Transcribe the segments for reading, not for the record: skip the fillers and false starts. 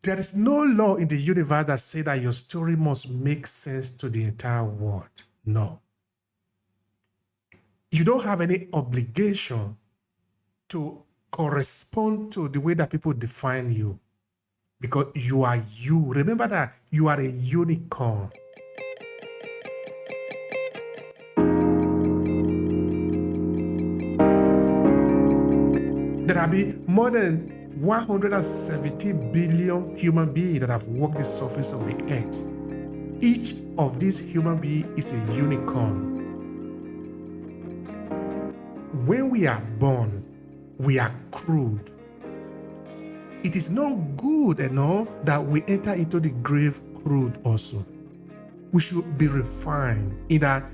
There is no law in the universe that says that your story must make sense to the entire world. No. You don't have any obligation to correspond to the way that people define you, because you are you. Remember that you are a unicorn. There have been more than 170 billion human beings that have walked the surface of the earth. Each of these human beings is a unicorn. When we are born, we are crude. It is not good enough that we enter into the grave crude also. We should be refined in that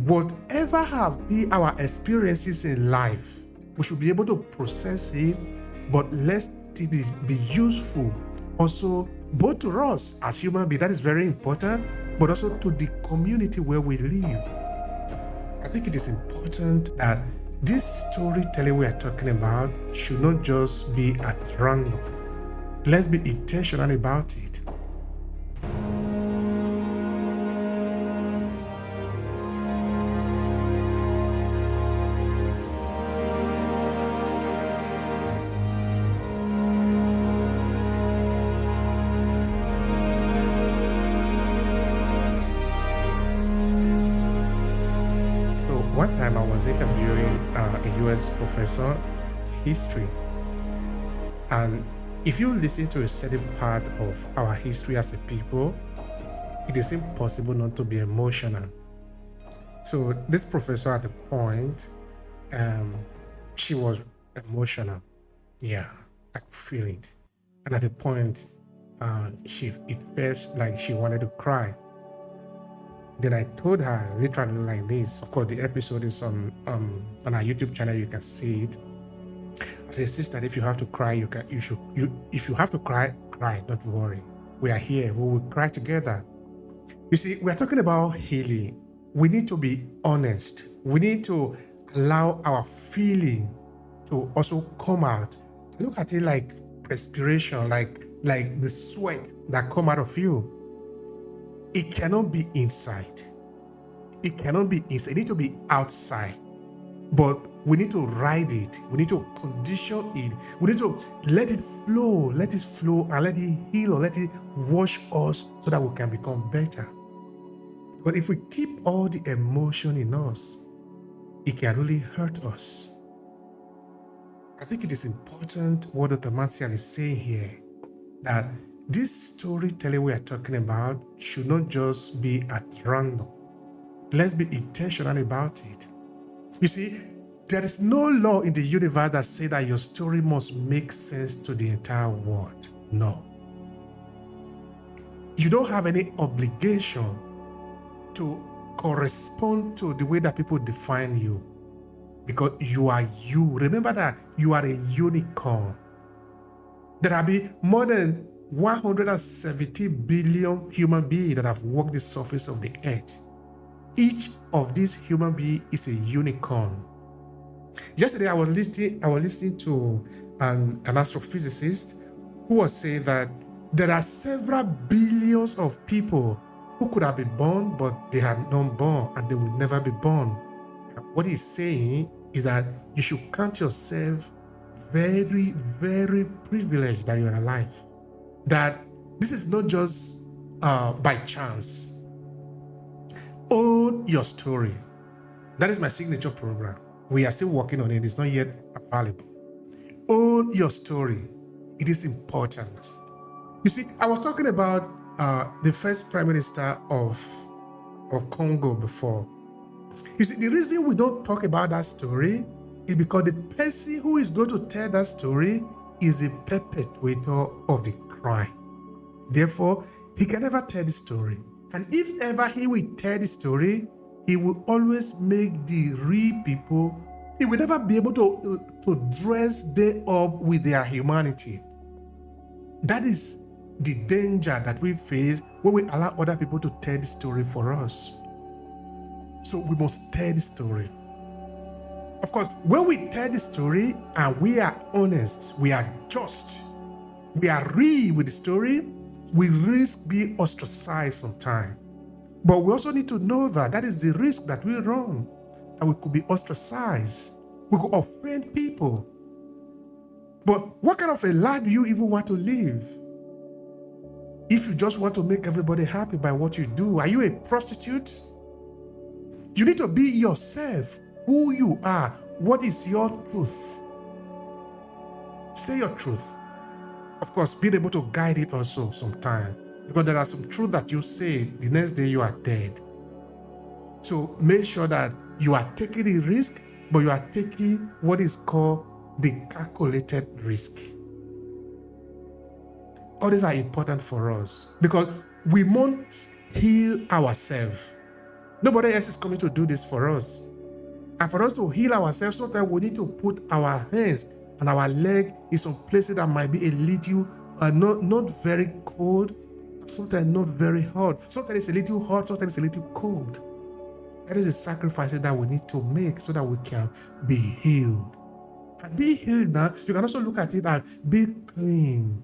whatever have been our experiences in life, we should be able to process it, but let it be useful also both to us as human beings, that is very important, but also to the community where we live. I think it is important that this storytelling we are talking about should not just be at random. Let's be intentional about it. So one time I was interviewing a US professor of history, and if you listen to a certain part of our history as a people, it is impossible not to be emotional. So this professor at the point, she was emotional. Yeah, I could feel it. And at the point, it felt like she wanted to cry. Then I told her literally like this. Of course, the episode is on our YouTube channel. You can see it. I said, sister, if you have to cry, if you have to cry, cry. Don't worry. We are here. We will cry together. You see, we are talking about healing. We need to be honest. We need to allow our feeling to also come out. Look at it like perspiration, like the sweat that come out of you. It cannot be inside. It cannot be inside. It needs to be outside. But we need to ride it. We need to condition it. We need to let it flow, and let it heal, or let it wash us so that we can become better. But if we keep all the emotion in us, it can really hurt us. I think it is important what Dr. Martial is saying here, that this storytelling we are talking about should not just be at random. Let's be intentional about it. You see, there is no law in the universe that says that your story must make sense to the entire world. No. You don't have any obligation to correspond to the way that people define you, because you are you. Remember that you are a unicorn. There have been more than 170 billion human beings that have walked the surface of the earth. Each of these human beings is a unicorn. Yesterday, I was listening to an astrophysicist who was saying that there are several billions of people who could have been born, but they had not born, and they will never be born. And what he's saying is that you should count yourself very, very privileged that you're alive. That this is not just by chance. Own your story. That is my signature program. We are still working on it. It's not yet available. Own your story. It is important. You see, I was talking about the first prime minister of Congo before. You see, the reason we don't talk about that story is because the person who is going to tell that story is the perpetrator of the crime. Therefore, he can never tell the story. And if ever he will tell the story, he will always make the real people, he will never be able to dress them up with their humanity. That is the danger that we face when we allow other people to tell the story for us. So we must tell the story. Of course, when we tell the story and we are honest, we are just, we are real with the story, we risk being ostracized sometime. But we also need to know that that is the risk that we run, that we could be ostracized. We could offend people. But what kind of a life do you even want to live? If you just want to make everybody happy by what you do, are you a prostitute? You need to be yourself, who you are. What is your truth? Say your truth. Of course, being able to guide it also sometimes, because there are some truth that you say, the next day you are dead. So make sure that you are taking a risk, but you are taking what is called the calculated risk. All these are important for us because we must heal ourselves. Nobody else is coming to do this for us. And for us to heal ourselves, sometimes we need to put our hands and our leg in some places that might be a little, not very cold, sometimes not very hot. Sometimes it's a little hot, sometimes it's a little cold. That is the sacrifices that we need to make so that we can be healed. And be healed now, you can also look at it as be clean.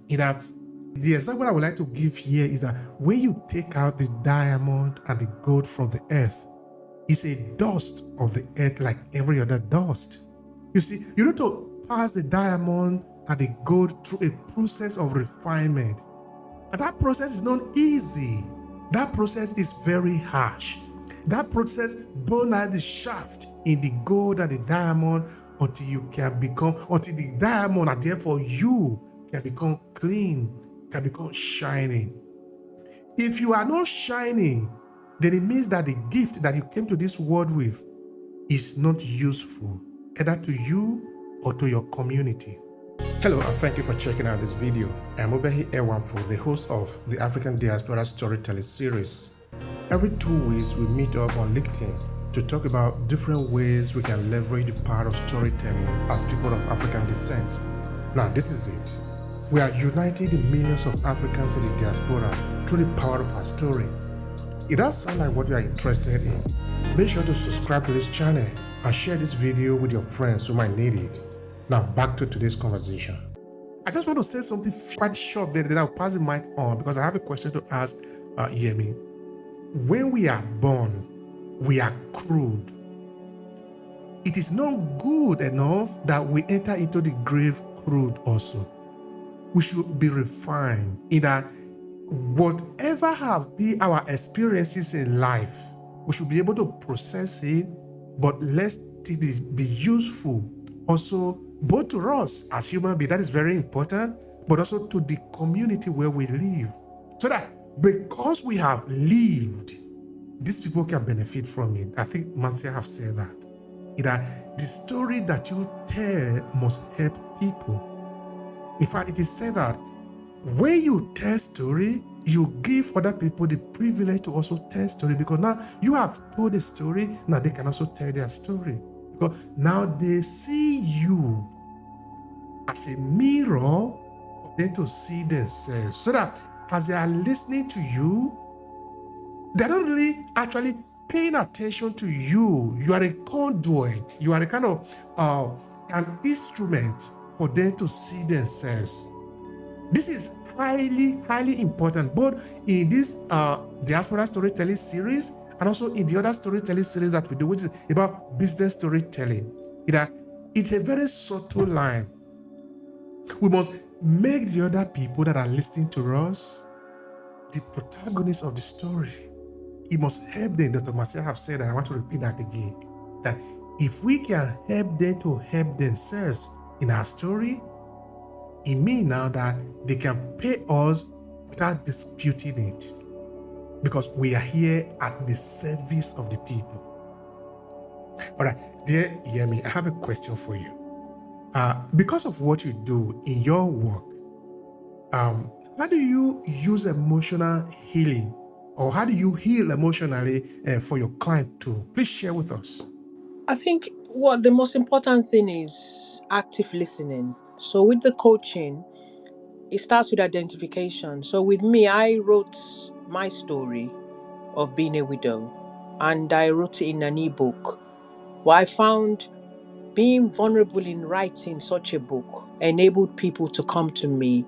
The example I would like to give here is that when you take out the diamond and the gold from the earth, it's a dust of the earth like every other dust. You see, you need to pass the diamond and the gold through a process of refinement. And that process is not easy. That process is very harsh. That process burns out the shaft in the gold and the diamond until the diamond and therefore you can become clean, can become shining. If you are not shining, then it means that the gift that you came to this world with is not useful, either to you or to your community. Hello, and thank you for checking out this video. I'm Obehi Ewanfoh, the host of the African Diaspora Storytelling Series. Every 2 weeks, we meet up on LinkedIn to talk about different ways we can leverage the power of storytelling as people of African descent. Now, this is it. We are uniting the millions of Africans in the diaspora through the power of our story. It does sound like what you are interested in. Make sure to subscribe to this channel and share this video with your friends who might need it. Now, back to today's conversation. I just want to say something quite short there, then I'll pass the mic on because I have a question to ask Yemi. When we are born, we are crude. It is not good enough that we enter into the grave crude also. We should be refined in that whatever have been our experiences in life, we should be able to process it, but let it be useful also both to us as human beings, that is very important, but also to the community where we live. So that because we have lived, these people can benefit from it. I think Marcia have said that. That the story that you tell must help people. In fact, it is said that when you tell story, you give other people the privilege to also tell story, because now you have told a story, now they can also tell their story. Because now they see you as a mirror for them to see themselves. So that as they are listening to you, they're not really actually paying attention to you. You are a conduit. You are a kind of an instrument for them to see themselves. This is highly, highly important, both in this diaspora storytelling series and also in the other storytelling series that we do, which is about business storytelling. It's a very subtle line. We must make the other people that are listening to us the protagonists of the story. It must help them. Dr. Marcia have said, and I want to repeat that again, that if we can help them to help themselves in our story, it means now that they can pay us without disputing it, because we are here at the service of the people. All right, dear Yemi, I have a question for you. Because of what you do in your work, how do you use emotional healing, or how do you heal emotionally for your client too? Please share with us. I think what the most important thing is active listening. So with the coaching, it starts with identification. So with me, I wrote my story of being a widow, and I wrote it in an ebook. What I found, being vulnerable in writing such a book enabled people to come to me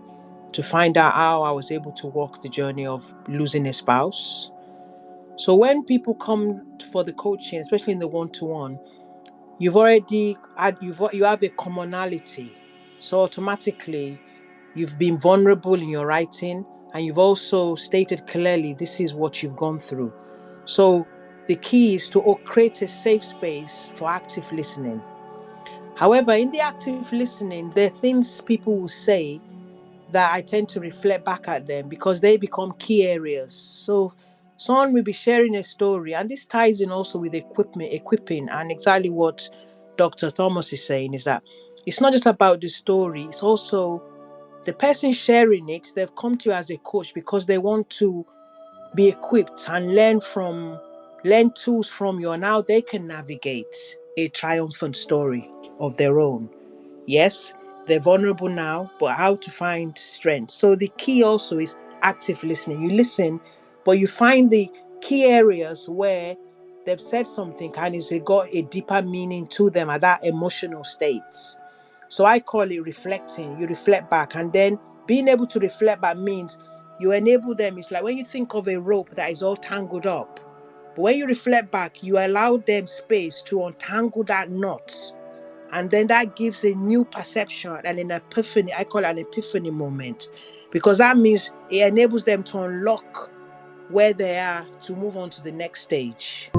to find out how I was able to walk the journey of losing a spouse. So when people come for the coaching, especially in the one-to-one, you have a commonality. So automatically you've been vulnerable in your writing, and you've also stated clearly this is what you've gone through. So the key is to create a safe space for active listening. However, in the active listening, there are things people will say that I tend to reflect back at them because they become key areas. So someone will be sharing a story, and this ties in also with equipping, and exactly what Dr. Thomas is saying is that it's not just about the story, it's also the person sharing it. They've come to you as a coach because they want to be equipped and learn tools from you, and how they can navigate a triumphant story of their own. Yes, they're vulnerable now, but how to find strength. So the key also is active listening. You listen, but you find the key areas where they've said something and it's got a deeper meaning to them at that emotional state. So I call it reflecting. You reflect back, and then being able to reflect back means you enable them. It's like when you think of a rope that is all tangled up, but when you reflect back, you allow them space to untangle that knot, and then that gives a new perception and an epiphany. I call it an epiphany moment, because that means it enables them to unlock where they are to move on to the next stage.